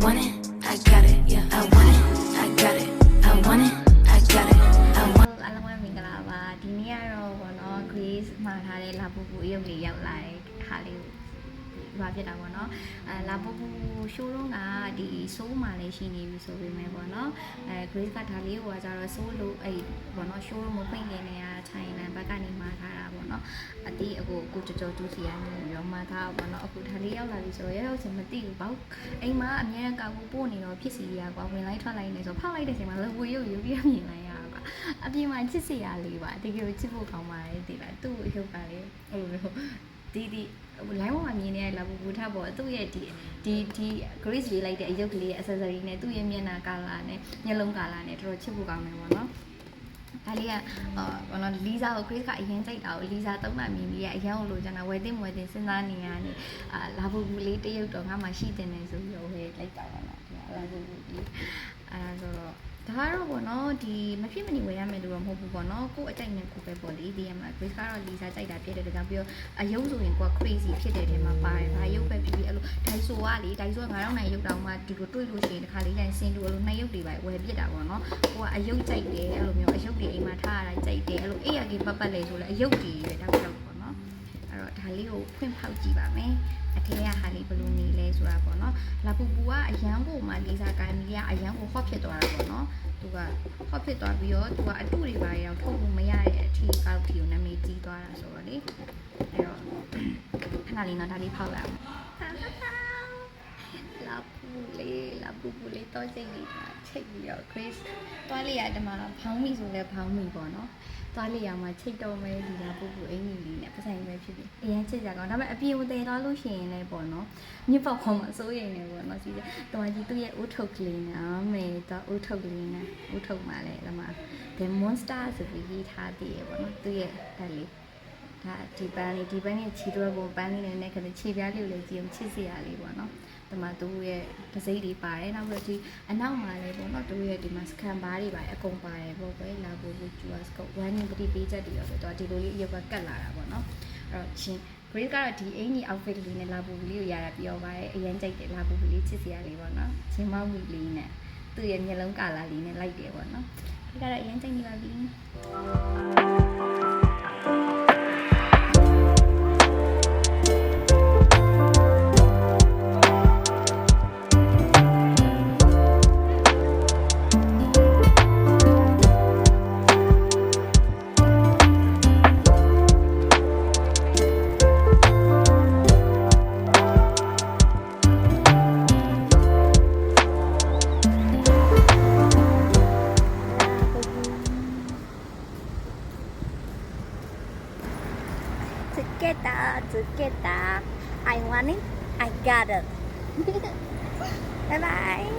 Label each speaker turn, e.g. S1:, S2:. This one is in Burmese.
S1: want it, I got it, yeah, I want it, I got it, I want it, I got it, I want it.
S2: အားလုံးပဲမင်္ဂလာပါဒီနေ့ကတော့ဘောနော် Grace မှာထားတဲ့လာပူပူရုပ်လေးရောက်လာတဲ့ခါလေးဘာဖြစ်တာပေါ့နော်လာပူပူ showroom ကဒီဆိုးမှာလည်းရှိနေပြီဆိုပေမဲ့ပေါ့နော်Grace ကဒါလေးကိုကကြတော့ဆိုးလို့အဲ့ပေါ့နော် showroom ကိုဖွင့်နေနေတာထိုင်လန်ဘက်ကနေမှာထားတာပေါ့နော်အတီးအခုကြောတူစီကနေပြီးတော့မှာထားပေါ့နော်အခုဒါလေးရောက်လာပြီဆိုတော့ရောက်စမသိဘူးပေါ့အိမ်မှာအများကကိုပို့နေတော့ဖြစ်စီရကွာဝင်လိုက်ထွက်လိုက်နေဆိုဖောက်လိုက်တဲ့အချိန်မှာလည်းဝေရုပ်ယူပြီးမြင်လိုက်ရကွာအပြင်မှာချစ်စရာလေးပါတကယ်ကိုချစ်ဖို့ကောင်းပါတယ်ဒီလားသူ့ရုပ်ကလေးအဲ့လိုမျိုးဒီလိုင်းပေါ်မှာမြင်နေတဲ့လာပူထပ်ပေါ်သူ့ရဲ့ဒီ Grace လေးလိုက်တဲ့အရုပ်ကလေးရဲ့ accessory နဲ့သူ့ရဲ့မျက်နှာကာလာနဲ့မျက်လုံးကာလာနဲ့တော်တော်ချစ်ဖို့ကောင်းတယ်ပေါ့နော်ဒါလေးကဘောနော်လီဇာကို Grace ကအရင်ကြိုက်တာကိုလီဇာသုံးမှမြင်ပြီးရအရင်ကိုလိုချင်တာဝယ်တင်စဉ်းစားနေရတယ်လာပူလေးတရုပ်တော့ငါမှရှိတင်နေဆိုပြီးတော့ဟဲ့လိုက်တာပါနော်လာပူလေးဆိုတော့ဒါကတော့ပေါ့နော်ဒီမဖြစ်မနေဝယ်ရမယ်လို့တော့မဟုတ်ဘူးပေါ့နော်ကို့အကြိုက်နဲ့ကိုပဲပေါ့လေဒီမှာ Grace ကတော့လီဇာကြိုက်တာဖြစ်တဲ့ကြောင့်ပြီးတော့အယုတ်ဆိုရင်ကိုက crazy ဖြစ်တဲ့ထဲမှာပါတယ်ဒါရုပ်ပဲဖြစ်ပြီးအဲ့လိုဒိုင်ဆိုကလေဒိုင်ဆိုက9000နိုင်ရုပ်တောင်မှဒီလိုတွေ့လို့ရှိရင်တစ်ခါလေးတိုင်းစင်တူအဲ့လိုနှစ်ရုပ်တွေပဲဝယ်ပြစ်တာပေါ့နော်ကိုကအယုတ်ကြိုက်တယ်အဲ့လိုမျိုးအယုတ်တွေအိမ်မှာထားရတာကြိုက်တယ်အဲ့လိုအေးရကြီးပတ်ပတ်လေဆိုလဲအယုတ်တွေပဲတောက်တောက်ပေါ့နော်အဲ့တော့ဒါလေးကိုဖွင့်ဖောက်ကြည့်ပါမယ်အထဲကဟာလေးဘယ်လိုနေလဲဆိုတာပေါ့နော်လာပူပူကအရန်ကိုမှလီဇာကိုင်းမီကအရန်ကိုဟော့ဖြစ်သွားတာပေါ့နော်သူကဟော့ဖြစ်သွားပြီးတော့သူကအတုတွေပါရအောင်ထုတ်ဖို့မရတဲ့အထီကောက်ထီကိုနာမည်ကြီးသွားတာဆိုတော့လေအဲ့တော့ခဏလေးတော့ဒါလေးဖောက်လိုက်အောင်လာပူလေးတော့စိတ်လေးချိတ်ပြီးတော့ Grace သွားလေးရဒီမှာဖောင်းမိဆိုလဲဖောင်းမိပေါ့နော်သွားလေးရမှာချိတ်တော့မဲဒီလာပူအင်ကြီးလေးနဲ့ပဆိုင်ပဲဖြစ်ဖြစ်အရင်ချစ်ကြကောင်းဒါပေမဲ့အပြေဝင်သေးသွားလို့ရှိရင်လည်းပေါ့နော်မြစ်ပေါက်ခေါ်မှာစိုးရိမ်နေပေါ့နော်စီတော်ကြီးသူ့ရဲ့ဦးထုတ်ကလေးနဲ့မဲတော့ဦးထုတ်ကလေးနဲ့ဦးထုတ်မှာလဲဒီမှာ The Monster ဆိုပြီးရေးထားသေးရပေါ့နော်သူ့ရဲ့အဲ့လေးဒါဒီပန်းနဲ့ခြေတွဲပေါ်ပန်းလေးနဲ့ခဏခြေပြားလေးကိုလည်းကြည့်အောင်ချစ်စရာလေးပေါ့နော်ဒီမှာသူ့ရဲ့ဒစိမ့်တွေပါတယ်နောက်ပြီးဒီအနောက်မှာလည်းပေါ့နော်သူ့ရဲ့ဒီမှာစကန်ဘားတွေပါတယ်အကုန်ပါတယ်ပေါ့ကွယ်လာဖို့ကျူစကော1 in 3 page တွေရောဆိုတော့ဒီလိုလေးအရုပ်ကကတ်လာတာပေါ့နော်အဲ့တော့ချင်း Grace ကတော့ဒီအင်ကြီး outfit လေးနဲ့လာဖို့လေးကိုရတာပြောပါတယ်အရင်ကြိုက်တယ်လာဖို့လေးချစ်စရာလေးပေါ့နော်ချင်းမောက်မိလေးနဲ့သူ့ရဲ့မျက်လုံးကာလာလေးနဲ့လိုက်တယ်ပေါ့နော်ဒီကတော့အရင်ကြိုက်နေပါပြီtogether I want it I got it bye bye